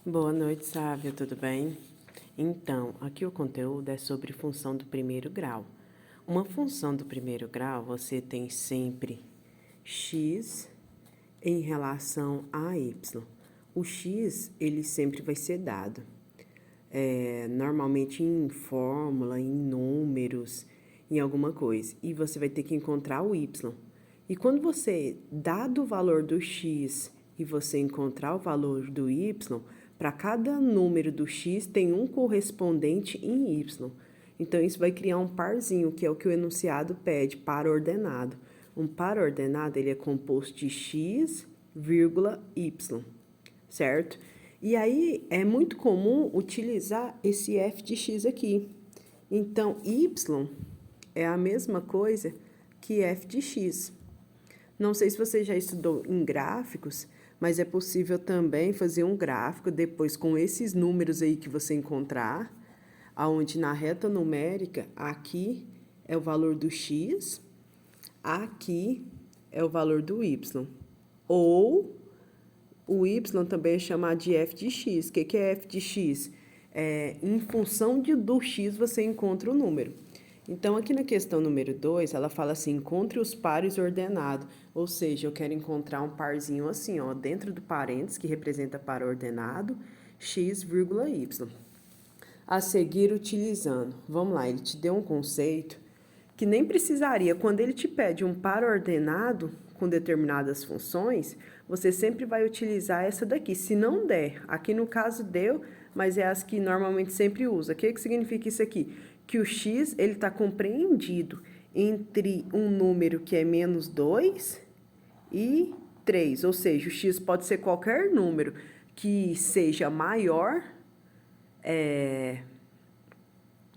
Boa noite, Sávia, tudo bem? Então, aqui o conteúdo é sobre função do primeiro grau. Uma função do primeiro grau, você tem sempre x em relação a y. O x, ele sempre vai ser dado, normalmente em fórmula, em números, em alguma coisa. E você vai ter que encontrar o y. E quando você, dado o valor do x e você encontrar o valor do y, para cada número do x tem um correspondente em y. Então, isso vai criar um parzinho, que é o que o enunciado pede, par ordenado. Um par ordenado, ele é composto de x, vírgula, y, certo? E aí, é muito comum utilizar esse f de x aqui. Então, y é a mesma coisa que f de x. Não sei se você já estudou em gráficos, mas é possível também fazer um gráfico depois com esses números aí que você encontrar, aonde na reta numérica, aqui é o valor do x, aqui é o valor do y. Ou o y também é chamado de f de x. O que é f de x? Em função do x você encontra o número. Então, aqui na questão número 2, ela fala assim, encontre os pares ordenados. Ou seja, eu quero encontrar um parzinho assim, ó, dentro do parênteses, que representa par ordenado, x, vírgula, y. A seguir, utilizando. Vamos lá, ele te deu um conceito que nem precisaria. Quando ele te pede um par ordenado com determinadas funções, você sempre vai utilizar essa daqui. Se não der, aqui no caso deu, mas é as que normalmente sempre usa. O que significa isso aqui? Que o x ele está compreendido entre um número que é menos 2 e 3. Ou seja, o x pode ser qualquer número que seja maior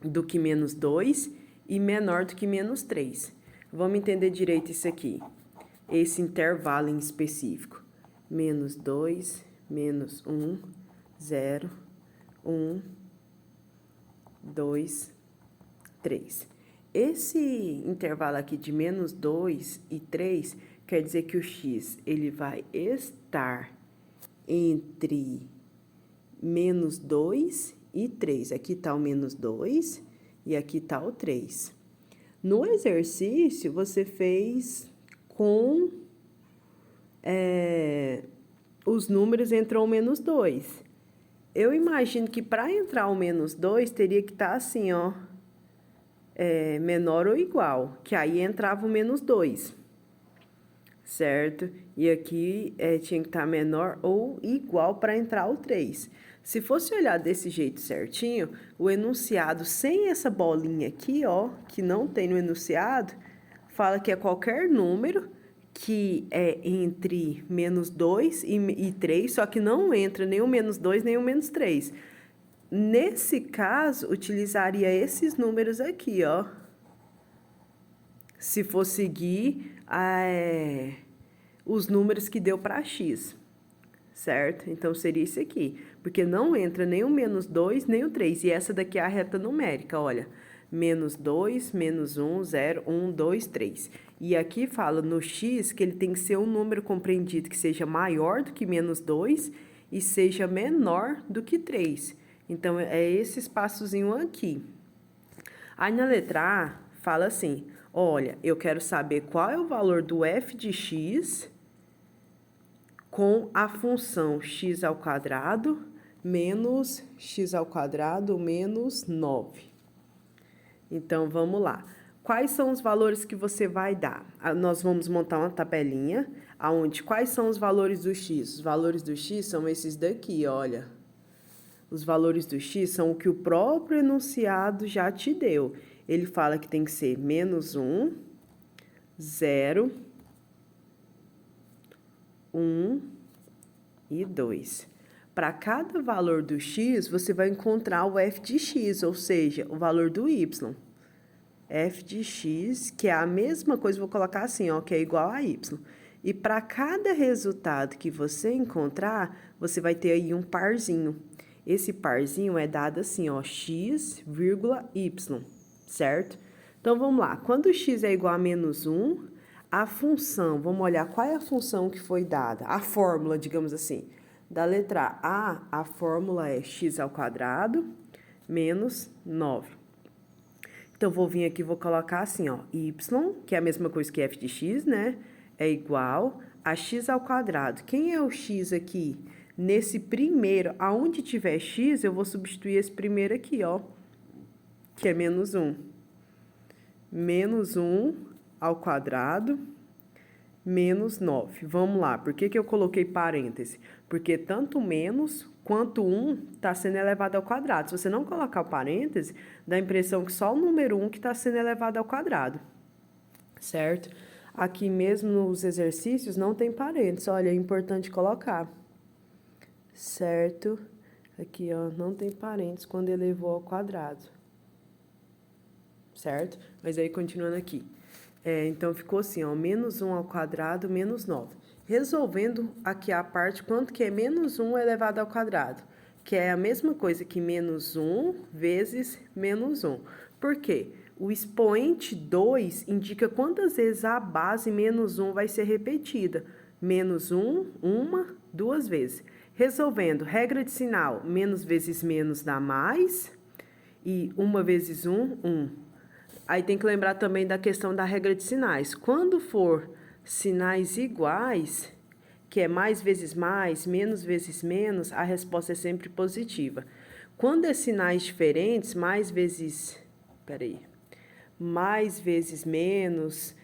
do que menos 2 e menor do que menos 3. Vamos entender direito isso aqui. Esse intervalo em específico. Menos 2, menos 1, 0, 1, 2, 3. Esse intervalo aqui de menos 2 e 3 quer dizer que o x ele vai estar entre menos 2 e 3. Aqui está o menos 2 e aqui está o 3. No exercício, você fez com os números entrou o menos 2. Eu imagino que para entrar o menos 2, teria que estar assim, ó, menor ou igual, que aí entrava o menos 2, certo? E aqui tinha que estar menor ou igual para entrar o 3. Se fosse olhar desse jeito certinho, o enunciado sem essa bolinha aqui, ó, que não tem no enunciado, fala que é qualquer número que é entre menos 2 e 3, só que não entra nem o menos 2 nem o menos 3. Nesse caso, utilizaria esses números aqui, ó. Se for seguir os números que deu para x, certo? Então, seria isso aqui, porque não entra nem o menos 2, nem o 3. E essa daqui é a reta numérica, olha. Menos 2, menos 1, 0, 1, 2, 3. E aqui fala no x que ele tem que ser um número compreendido que seja maior do que menos 2 e seja menor do que 3. Então, é esse espaçozinho aqui. Aí, na letra A, fala assim, olha, eu quero saber qual é o valor do f de x com a função x ao quadrado menos x ao quadrado menos 9. Então, vamos lá. Quais são os valores que você vai dar? Nós vamos montar uma tabelinha, onde quais são os valores do x? Os valores do x são esses daqui, olha. Os valores do x são o que o próprio enunciado já te deu. Ele fala que tem que ser menos 1, 0, 1 e 2. Para cada valor do x, você vai encontrar o f de x, ou seja, o valor do y. F de x, que é a mesma coisa, vou colocar assim, ó, que é igual a y. E para cada resultado que você encontrar, você vai ter aí um parzinho. Esse parzinho é dado assim, ó, x, vírgula, y, certo? Então, vamos lá. Quando x é igual a menos 1, a função, vamos olhar qual é a função que foi dada, a fórmula, digamos assim. Da letra A fórmula é x ao quadrado menos 9. Então, vou vir aqui e vou colocar assim, ó, y, que é a mesma coisa que f de x, né? É igual a x ao quadrado. Quem é o x aqui? Nesse primeiro, aonde tiver x, eu vou substituir esse primeiro aqui, ó, que é menos 1. Menos 1 ao quadrado menos 9. Vamos lá, por que eu coloquei parêntese? Porque tanto menos quanto 1 está sendo elevado ao quadrado. Se você não colocar o parêntese, dá a impressão que só o número 1 que está sendo elevado ao quadrado, certo? Aqui mesmo nos exercícios não tem parênteses, olha, é importante colocar, certo? Aqui, ó, não tem parênteses quando elevou ao quadrado, certo? Mas aí, continuando aqui. Então, ficou assim, ó, menos 1 ao quadrado, menos 9. Resolvendo aqui a parte, quanto que é menos 1 elevado ao quadrado? Que é a mesma coisa que menos 1 vezes menos 1. Por quê? O expoente 2 indica quantas vezes a base menos 1 vai ser repetida. Menos 1, uma, duas vezes. Resolvendo, regra de sinal, menos vezes menos dá mais. E uma vezes 1, 1. Aí tem que lembrar também da questão da regra de sinais. Quando for sinais iguais, que é mais vezes mais, menos vezes menos, a resposta é sempre positiva. Quando é sinais diferentes, mais vezes menos,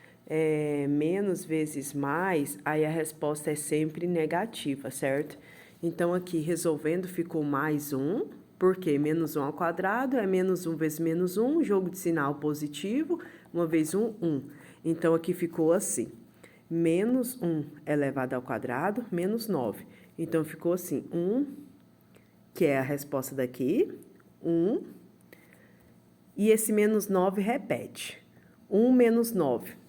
menos vezes mais, aí a resposta é sempre negativa, certo? Então, aqui, resolvendo, ficou mais 1. Porque menos 1 ao quadrado é menos 1 vezes menos 1, jogo de sinal positivo, 1 vezes 1, 1. Então, aqui ficou assim, menos 1 elevado ao quadrado, menos 9. Então, ficou assim, 1, que é a resposta daqui, 1, e esse menos 9 repete, 1 menos 9.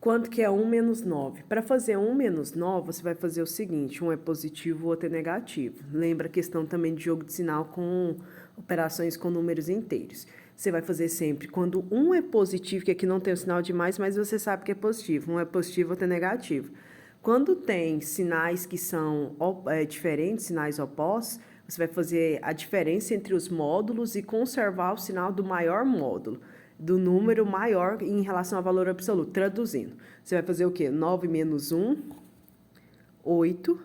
Quanto que é 1 menos 9? Para fazer 1 menos 9, você vai fazer o seguinte, um é positivo, o outro é negativo. Lembra a questão também de jogo de sinal com operações com números inteiros. Você vai fazer sempre quando um é positivo, que aqui não tem o sinal de mais, mas você sabe que é positivo. Um é positivo, outro é negativo. Quando tem sinais que são diferentes, sinais opostos, você vai fazer a diferença entre os módulos e conservar o sinal do maior módulo, do número maior em relação ao valor absoluto. Traduzindo, você vai fazer o quê? 9 menos 1, 8.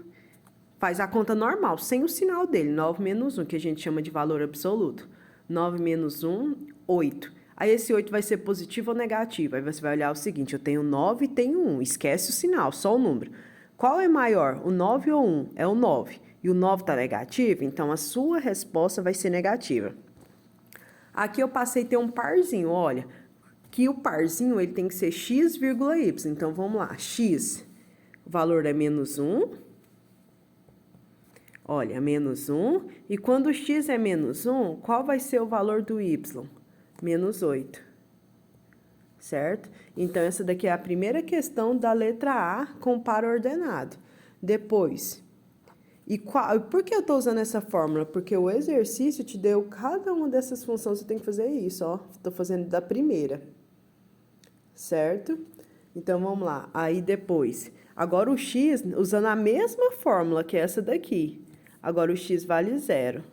Faz a conta normal, sem o sinal dele. 9 menos 1, que a gente chama de valor absoluto. 9 menos 1, 8. Aí esse 8 vai ser positivo ou negativo? Aí você vai olhar o seguinte, eu tenho 9 e tenho 1. Esquece o sinal, só o número. Qual é maior, o 9 ou 1? É o 9. E o 9 está negativo, então a sua resposta vai ser negativa. Aqui eu passei a ter um parzinho, olha, que o parzinho ele tem que ser x, y. Então, vamos lá, x, o valor é menos 1, olha, menos 1, e quando o x é menos 1, qual vai ser o valor do y? Menos 8, certo? Então, essa daqui é a primeira questão da letra A com par ordenado. Depois... por que eu estou usando essa fórmula? Porque o exercício te deu cada uma dessas funções, você tem que fazer isso, ó. Estou fazendo da primeira, certo? Então, vamos lá. Aí, depois, agora o x, usando a mesma fórmula que essa daqui. Agora, o x vale 0.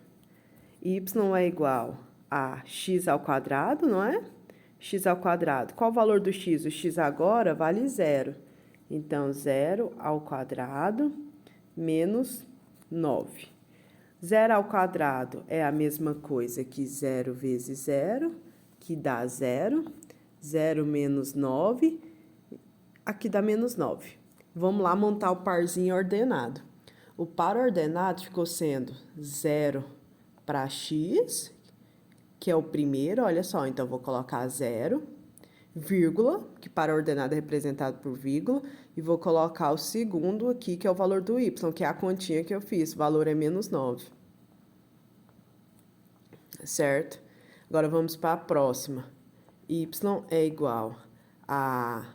Y é igual a x ao quadrado, não é? X ao quadrado. Qual o valor do x? O x agora vale 0. Então, 0 ao quadrado menos 9. 0 ao quadrado é a mesma coisa que 0 vezes 0, que dá 0. 0 menos 9, aqui dá menos 9. Vamos lá montar o parzinho ordenado. O par ordenado ficou sendo 0 para x, que é o primeiro, olha só, então vou colocar 0, vírgula, que par ordenado é representado por vírgula, e vou colocar o segundo aqui, que é o valor do y, que é a continha que eu fiz, o valor é menos 9. Certo? Agora, vamos para a próxima. Y é igual a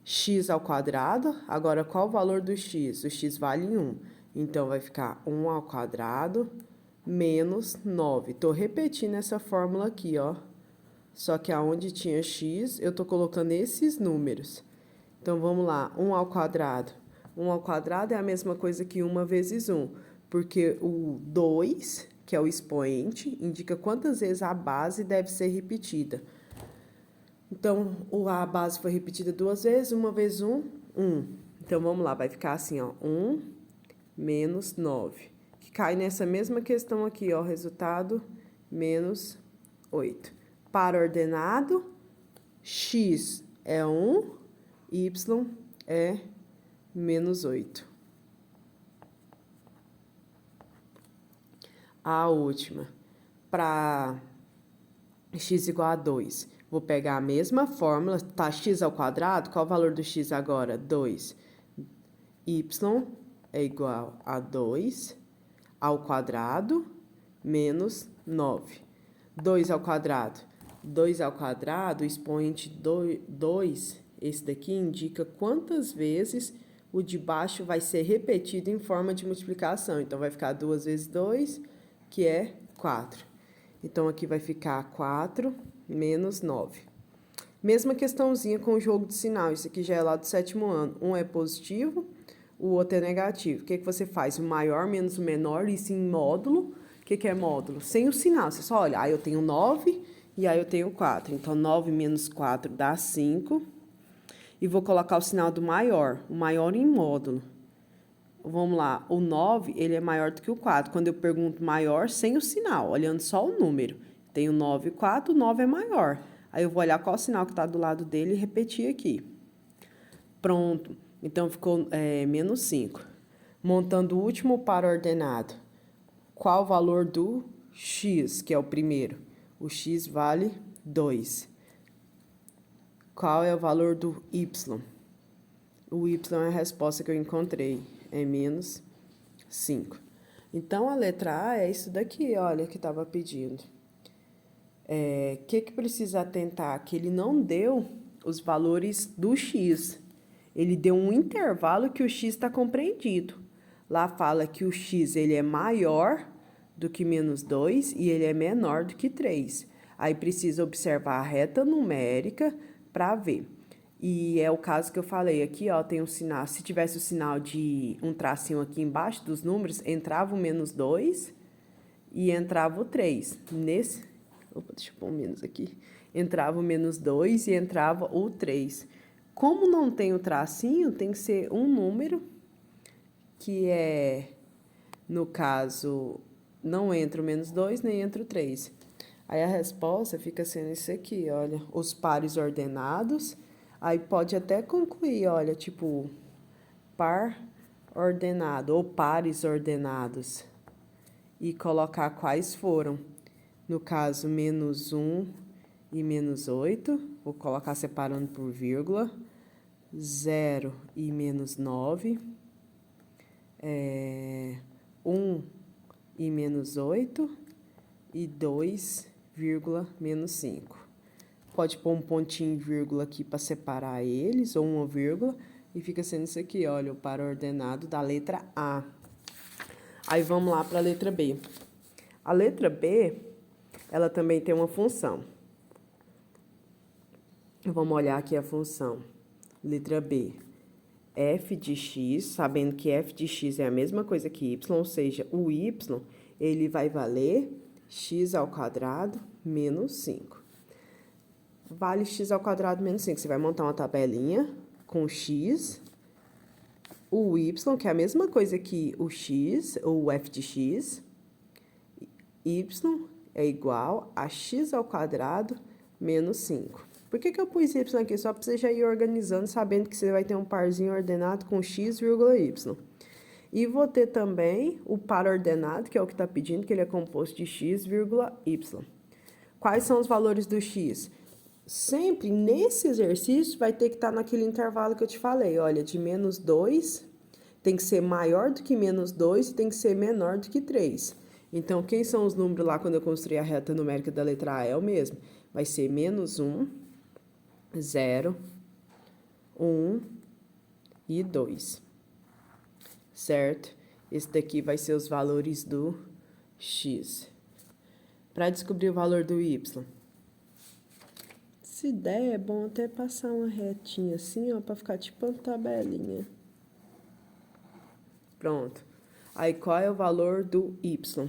x ao quadrado. Agora, qual o valor do x? O x vale 1. Então, vai ficar 1 ao quadrado menos 9. Estou repetindo essa fórmula aqui, ó. Só que aonde tinha x, eu estou colocando esses números. Então, vamos lá. 1 ao quadrado 1 ao quadrado é a mesma coisa que 1 vezes 1, porque o 2, que é o expoente, indica quantas vezes a base deve ser repetida. Então, a base foi repetida 2 vezes, 1 vezes 1, 1. Então, vamos lá, vai ficar assim, ó, 1 menos 9, que cai nessa mesma questão aqui, ó, resultado menos 8. Para ordenado, x é 1, y é menos 8. A última, para x igual a 2, vou pegar a mesma fórmula, tá x ao quadrado, qual o valor do x agora? 2. Y é igual a 2 ao quadrado menos 9. 2 ao quadrado. 2 ao quadrado, o expoente 2, esse daqui indica quantas vezes o de baixo vai ser repetido em forma de multiplicação. Então, vai ficar 2 vezes 2, que é 4. Então, aqui vai ficar 4 menos 9. Mesma questãozinha com o jogo de sinal. Isso aqui já é lá do 7º ano. Um é positivo, o outro é negativo. O que você faz? O maior menos o menor, isso em módulo. O que é módulo? Sem o sinal. Você só olha, aí eu tenho 9 e aí eu tenho 4. Então, 9 menos 4 dá 5. E vou colocar o sinal do maior, o maior em módulo. Vamos lá, o 9, ele é maior do que o 4. Quando eu pergunto maior, sem o sinal, olhando só o número. Tenho 9 e 4, o 9 é maior. Aí eu vou olhar qual sinal que está do lado dele e repetir aqui. Pronto. Então, ficou menos 5. Montando o último par ordenado. Qual o valor do x, que é o primeiro? O x vale 2. Qual é o valor do y? O y é a resposta que eu encontrei, é menos 5. Então, a letra A é isso daqui, olha, que estava pedindo. Que precisa atentar? Que ele não deu os valores do x. Ele deu um intervalo que o x está compreendido. Lá fala que o x ele é maior do que menos 2 e ele é menor do que 3. Aí precisa observar a reta numérica para ver. E é o caso que eu falei aqui, ó, tem um sinal, se tivesse o sinal de um tracinho aqui embaixo dos números, entrava o menos 2 e entrava o 3. Deixa eu pôr um menos aqui. Entrava o menos 2 e entrava o 3. Como não tem o tracinho, tem que ser um número que é, no caso, não entra o menos 2 nem entra o 3. Aí a resposta fica sendo isso aqui, olha, os pares ordenados. Aí pode até concluir, olha, tipo, par ordenado ou pares ordenados. E colocar quais foram. No caso, menos 1 e menos 8. Vou colocar separando por vírgula. 0 e menos 9. 1 e menos 8. E 2, menos 5. Pode pôr um pontinho e vírgula aqui para separar eles, ou uma vírgula, e fica sendo isso aqui, olha, o par ordenado da letra A. Aí vamos lá para a letra B. A letra B, ela também tem uma função. Vamos olhar aqui a função. Letra B. F de x, sabendo que f de x é a mesma coisa que y, ou seja, o y, ele vai valer x ao quadrado menos 5. Vale x ao quadrado menos 5. Você vai montar uma tabelinha com x, o y, que é a mesma coisa que o x, ou o f de x, y é igual a x ao quadrado menos 5. Por que eu pus y aqui? Só para você já ir organizando, sabendo que você vai ter um parzinho ordenado com x, y. E vou ter também o par ordenado, que é o que está pedindo, que ele é composto de x, y. Quais são os valores do x? Sempre nesse exercício vai ter que estar naquele intervalo que eu te falei. Olha, de menos 2 tem que ser maior do que menos 2 e tem que ser menor do que 3. Então, quem são os números lá quando eu construir a reta numérica da letra A? É o mesmo. Vai ser menos 1, 0, 1 e 2. Certo? Esse daqui vai ser os valores do x. Para descobrir o valor do y, se der, é bom até passar uma retinha assim, ó, para ficar tipo uma tabelinha. Pronto. Aí, qual é o valor do y?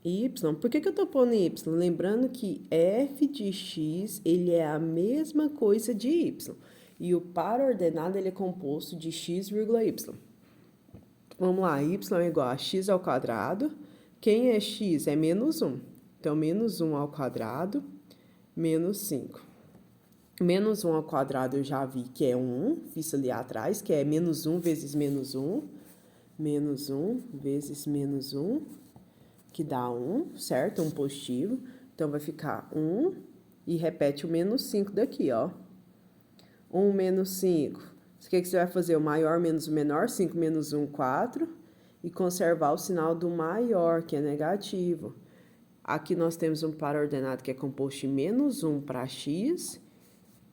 Y, por que eu tô pondo y? Lembrando que f de x, ele é a mesma coisa de y. E o par ordenado, ele é composto de x, y. Vamos lá, y é igual a x ao quadrado. Quem é x? É menos 1. Então, menos 1 ao quadrado, menos 5. Menos 1 ao quadrado eu já vi que é 1, fiz ali atrás, que é menos 1 vezes menos 1. Menos 1 vezes menos 1, que dá 1, certo? Um positivo. Então, vai ficar 1 e repete o menos 5 daqui, ó. 1 menos 5. O que você vai fazer? O maior menos o menor, 5 menos 1, 4. E conservar o sinal do maior, que é negativo. Aqui nós temos um par ordenado que é composto de menos 1 para x,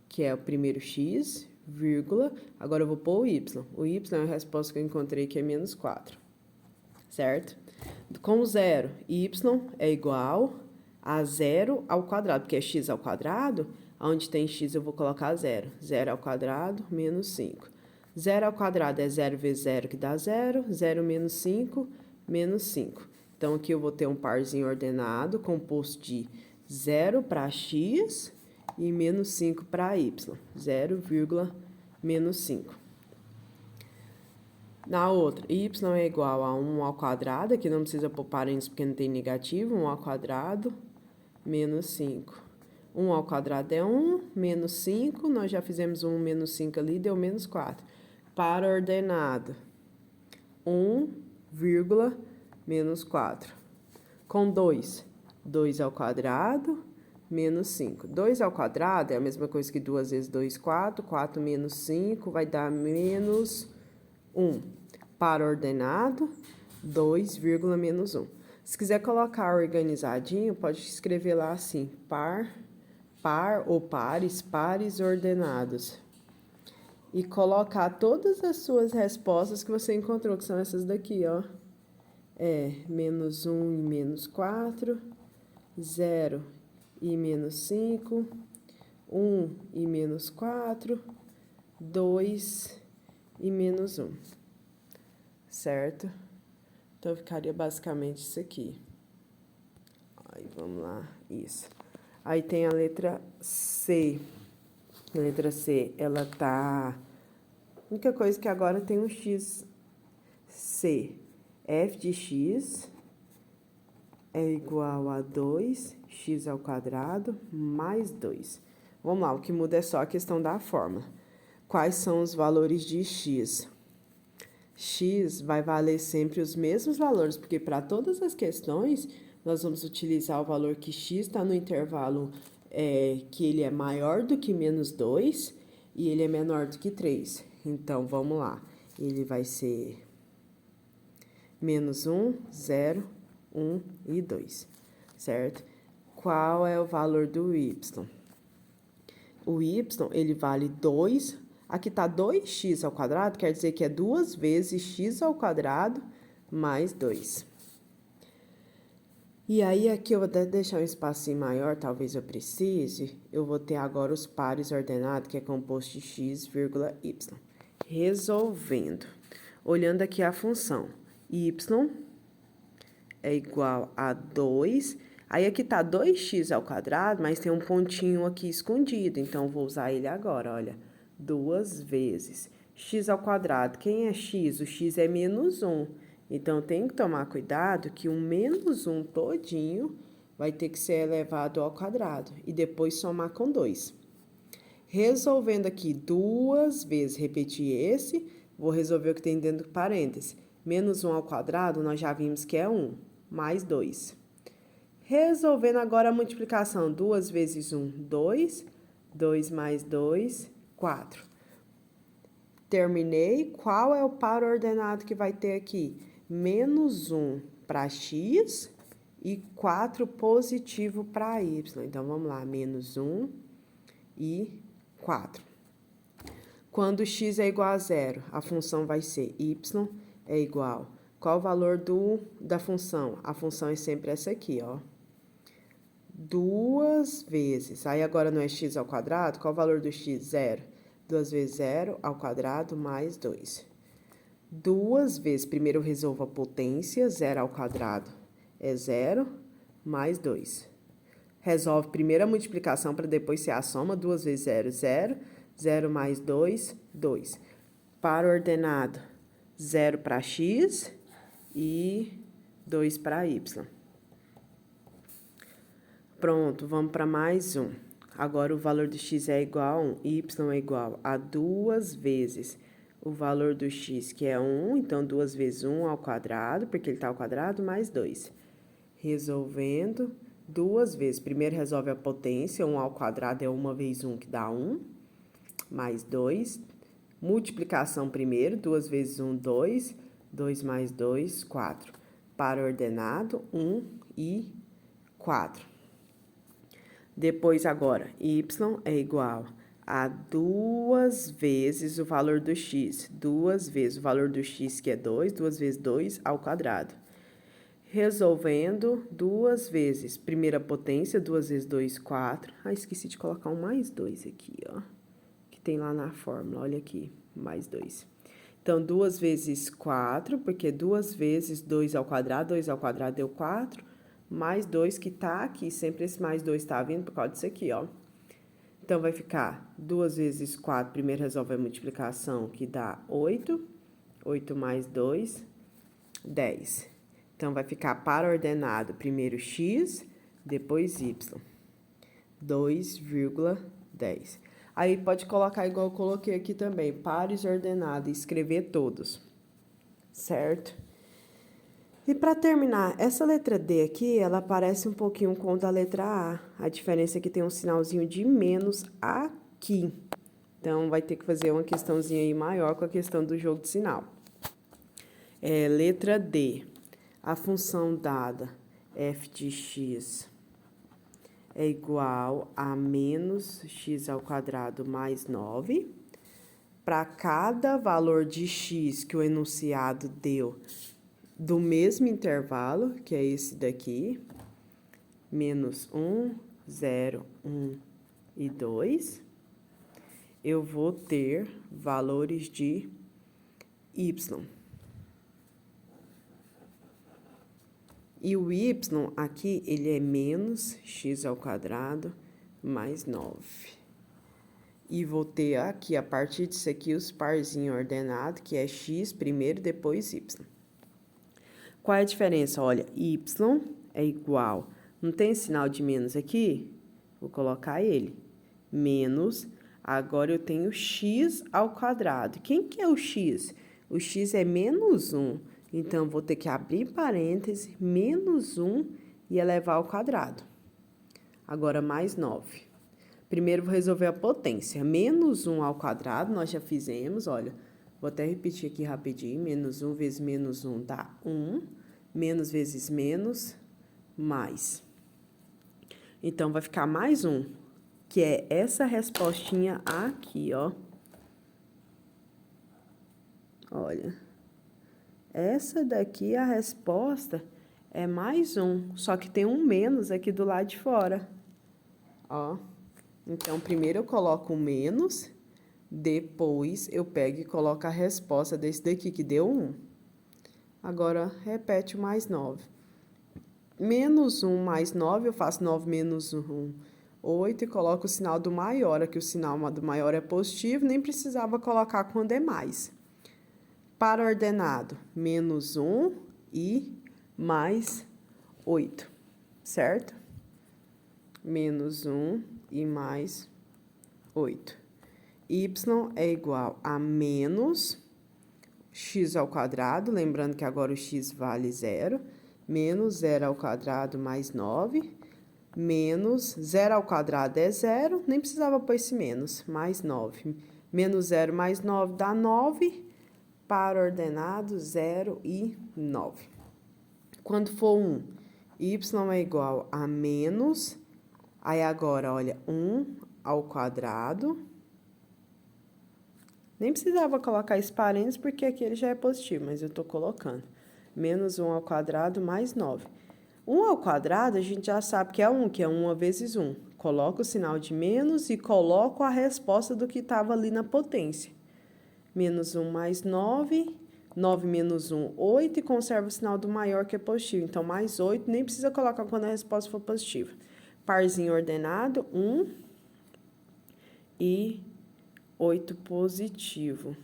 que é o primeiro x, vírgula. Agora eu vou pôr o y. O y é a resposta que eu encontrei, que é menos 4. Certo? Com o zero, y é igual a 0 ao quadrado, porque é x ao quadrado. Onde tem x eu vou colocar 0. 0 ao quadrado, menos 5. 0 ao quadrado é 0 vezes 0, que dá 0. 0 menos 5, menos 5. Então, aqui eu vou ter um parzinho ordenado, composto de 0 para x e menos 5 para y. 0, menos 5. Na outra, y é igual a 1 ao quadrado, aqui não precisa pôr parênteses porque não tem negativo, 1 ao quadrado, menos 5. 1 ao quadrado é 1, menos 5, nós já fizemos 1 menos 5 ali, deu menos 4. Par ordenado, 1, menos 4. Com 2, 2 ao quadrado, menos 5. 2 ao quadrado é a mesma coisa que 2 vezes 2, 4. 4 menos 5 vai dar menos 1. Par ordenado, 2, menos 1. Se quiser colocar organizadinho, pode escrever lá assim, par ou pares ordenados. E colocar todas as suas respostas que você encontrou, que são essas daqui, ó. Menos 1 e menos 4, 0 e menos 5, 1 e menos 4, 2 e menos 1. Certo? Então, ficaria basicamente isso aqui. Aí, vamos lá, isso. Aí tem a letra C. A letra C, ela tá... A única coisa que agora tem um x. C. F de x é igual a 2x ao quadrado mais 2. Vamos lá, o que muda é só a questão da fórmula. Quais são os valores de x? X vai valer sempre os mesmos valores, porque para todas as questões, nós vamos utilizar o valor que x está no intervalo que ele é maior do que menos 2 e ele é menor do que 3. Então, vamos lá. Ele vai ser menos 1, 0, 1 e 2, certo? Qual é o valor do y? O y, ele vale 2. Aqui está 2x ao quadrado, quer dizer que é 2 vezes x ao quadrado mais 2. E aí, aqui eu vou até deixar um espacinho maior, talvez eu precise. Eu vou ter agora os pares ordenados, que é composto de x, y. Resolvendo. Olhando aqui a função. Y é igual a 2. Aí, aqui tá 2x ao quadrado, mas tem um pontinho aqui escondido. Então, vou usar ele agora, olha. 2 vezes x ao quadrado. Quem é x? O x é menos 1. Então, tem que tomar cuidado que o menos 1 todinho vai ter que ser elevado ao quadrado. E depois somar com 2. Resolvendo aqui 2 vezes, repetir esse, vou resolver o que tem dentro do parêntese. Menos 1 ao quadrado, nós já vimos que é 1, mais 2. Resolvendo agora a multiplicação, 2 vezes 1, 2. 2 mais 2, 4. Terminei. Qual é o par ordenado que vai ter aqui? Menos 1 para x e 4 positivo para y. Então, vamos lá, menos 1 e 4. Quando x é igual a 0, a função vai ser y é igual. Qual o valor da função? A função é sempre essa aqui, ó. 2 vezes. Aí, agora não é x ao quadrado? Qual o valor do x? 0. 2 vezes 0 ao quadrado mais 2. duas vezes. Primeiro eu resolvo a potência, 0 ao quadrado é 0, mais 2. Resolve primeiro a multiplicação para depois ser a soma. 2 vezes 0, 0. 0 mais 2, 2. Para o ordenado, 0 para x e 2 para y. Pronto, vamos para mais um. Agora, o valor do x é igual a 1, y é igual a 2 vezes o valor do x, que é 1, então 2 vezes 1 ao quadrado, porque ele está ao quadrado, mais 2. Resolvendo, 2 vezes. Primeiro resolve a potência, 1 ao quadrado é 1 vezes 1, que dá 1, mais 2. Multiplicação primeiro, 2 vezes 1, 2. 2 mais 2, 4. Para o ordenado, 1 e 4. Depois, agora, y é igual a 2 vezes o valor do x. 2 vezes o valor do x, que é 2. 2 vezes 2 ao quadrado. Resolvendo, 2 vezes. Primeira potência, 2 vezes 2, 4. Ah, esqueci de colocar um mais 2 aqui, ó. Que tem lá na fórmula, olha aqui, mais 2. Então, 2 vezes 4, porque 2 vezes 2 ao quadrado, 2 ao quadrado deu 4. Mais 2 que tá aqui, sempre esse mais 2 tá vindo por causa disso aqui, ó. Então, vai ficar 2 vezes 4, primeiro resolve a multiplicação, que dá 8. 8 mais 2, 10. Então, vai ficar para ordenado, primeiro x, depois y. 2,10. Aí, pode colocar igual eu coloquei aqui também, pares ordenado e escrever todos, certo? E para terminar, essa letra D aqui, ela parece um pouquinho com a da letra A. A diferença é que tem um sinalzinho de menos aqui. Então, vai ter que fazer uma questãozinha aí maior com a questão do jogo de sinal. Letra D. A função dada, f de x, é igual a menos x ao quadrado mais 9. Para cada valor de x que o enunciado deu, do mesmo intervalo, que é esse daqui, menos 1, 0, 1 e 2, eu vou ter valores de y. E o y aqui, ele é menos x ao quadrado mais 9. E vou ter aqui, a partir disso aqui, os parzinhos ordenados, que é x primeiro, depois y. Qual é a diferença? Olha, y é igual, não tem sinal de menos aqui? Vou colocar ele. Menos, agora eu tenho x ao quadrado. Quem que é o x? O x é menos 1. Então, vou ter que abrir parênteses, menos 1 e elevar ao quadrado. Agora, mais 9. Primeiro, vou resolver a potência. Menos 1 ao quadrado, nós já fizemos, olha. Vou até repetir aqui rapidinho. Menos 1 vezes menos 1 dá 1. Menos vezes menos, mais. Então, vai ficar mais 1, que é essa respostinha aqui, ó. Olha. Essa daqui, a resposta é mais 1, só que tem um menos aqui do lado de fora. Ó. Então, primeiro eu coloco o menos, depois eu pego e coloco a resposta desse daqui, que deu 1. Agora, repete o mais 9. Menos 1 mais 9, eu faço 9 menos 1, 8, e coloco o sinal do maior. Aqui o sinal do maior é positivo, nem precisava colocar quando é mais. Para ordenado, menos 1 e mais 8, certo? Menos 1 e mais 8. Y é igual a menos x ao quadrado, lembrando que agora o x vale 0, menos 0 ao quadrado mais 9, menos 0 ao quadrado é 0, nem precisava pôr esse menos, mais 9. Menos 0 mais 9 dá 9, para ordenado 0 e 9. Quando for 1, y é igual a menos, aí agora, olha, 1 ao quadrado. Nem precisava colocar esse parênteses, porque aqui ele já é positivo, mas eu tô colocando. Menos 1 ao quadrado mais 9. 1 ao quadrado, a gente já sabe que é 1, que é 1 vezes 1. Coloco o sinal de menos e coloco a resposta do que estava ali na potência. Menos 1 mais 9, 9 menos 1, 8, e conserva o sinal do maior, que é positivo. Então, mais 8, nem precisa colocar quando a resposta for positiva. Parzinho ordenado, 1 e 8 positivo.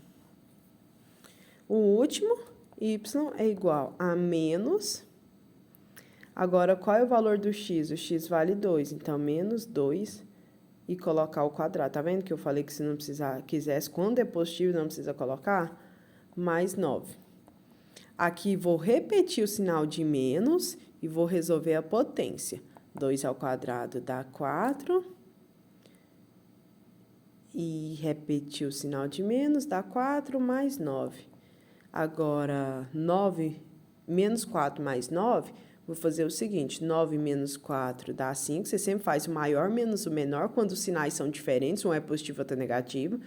O último, y é igual a menos... Agora, qual é o valor do x? O x vale 2, então, menos 2 e colocar o quadrado. Tá vendo que eu falei que se não precisar, quisesse, quando é positivo, não precisa colocar? Mais 9. Aqui, vou repetir o sinal de menos e vou resolver a potência. 2 ao quadrado dá 4. E repetir o sinal de menos dá 4 mais 9. Agora, 9 menos 4 mais 9... Vou fazer o seguinte, 9 menos 4 dá 5. Você sempre faz o maior menos o menor quando os sinais são diferentes, um é positivo, outro é negativo.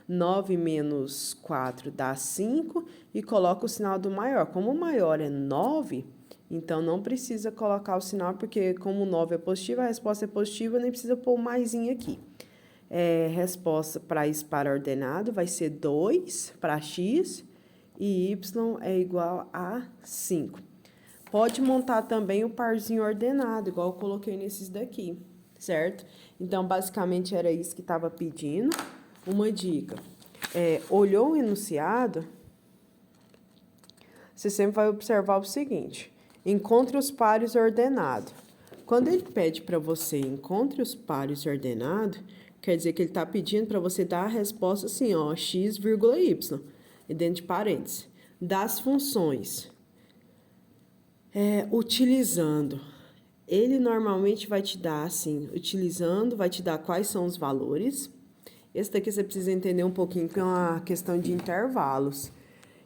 9 menos 4 dá 5 e coloca o sinal do maior. Como o maior é 9, então não precisa colocar o sinal, porque como 9 é positivo, a resposta é positiva, nem precisa pôr o maisinho aqui. Resposta para isso para ordenado vai ser 2 para x e y é igual a 5. Pode montar também o parzinho ordenado, igual eu coloquei nesses daqui, certo? Então, basicamente, era isso que estava pedindo. Uma dica, olhou o enunciado, você sempre vai observar o seguinte, encontre os pares ordenados. Quando ele pede para você encontre os pares ordenados, quer dizer que ele está pedindo para você dar a resposta assim, ó, x, y, e dentro de parênteses. Das funções... utilizando, ele normalmente vai te dar assim, utilizando, vai te dar quais são os valores. Esse daqui você precisa entender um pouquinho, que é uma questão de intervalos,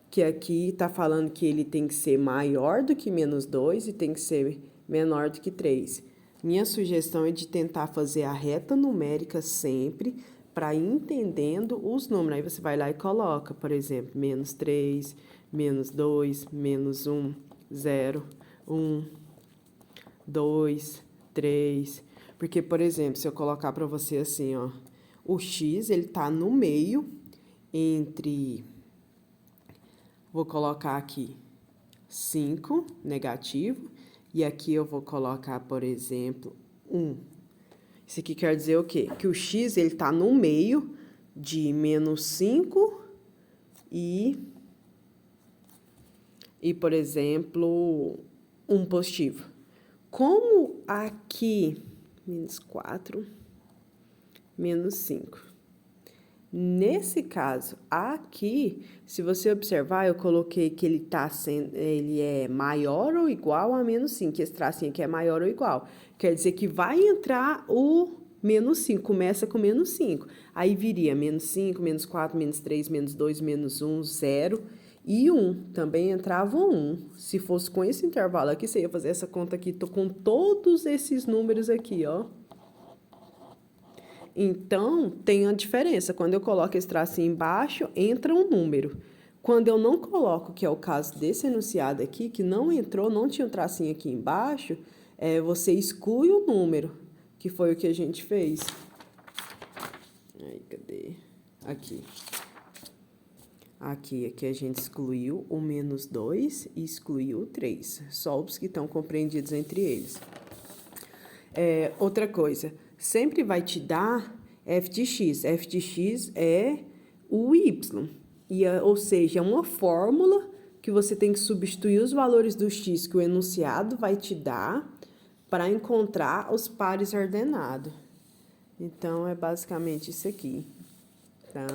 que aqui tá falando que ele tem que ser maior do que menos 2 e tem que ser menor do que 3. Minha sugestão é de tentar fazer a reta numérica sempre, para ir entendendo os números. Aí você vai lá e coloca, por exemplo, menos 3, menos 2, menos 1, 0, 1, 2, 3. Porque, por exemplo, se eu colocar para você assim, ó, o x, ele tá no meio entre, vou colocar aqui 5, negativo, e aqui eu vou colocar, por exemplo, 1. Isso aqui quer dizer o quê? Que o x, ele tá no meio de menos 5 e, por exemplo, 1 positivo. Como aqui, menos 4, menos 5. Nesse caso, aqui, se você observar, eu coloquei que ele é maior ou igual a menos 5. Esse tracinho aqui é maior ou igual. Quer dizer que vai entrar o menos 5, começa com menos 5. Aí viria menos 5, menos 4, menos 3, menos 2, menos 1, 0... E 1, também entrava 1. Se fosse com esse intervalo aqui, você ia fazer essa conta aqui, tô com todos esses números aqui, ó. Então, tem a diferença. Quando eu coloco esse tracinho embaixo, entra um número. Quando eu não coloco, que é o caso desse enunciado aqui, que não entrou, não tinha um tracinho aqui embaixo, você exclui o número, que foi o que a gente fez. Aí, cadê? Aqui. Aqui a gente excluiu o menos 2 e excluiu o 3. Só os que estão compreendidos entre eles. Outra coisa, sempre vai te dar f de x. F de x é o y. Ou seja, é uma fórmula que você tem que substituir os valores do x que o enunciado vai te dar para encontrar os pares ordenados. Então, é basicamente isso aqui, tá?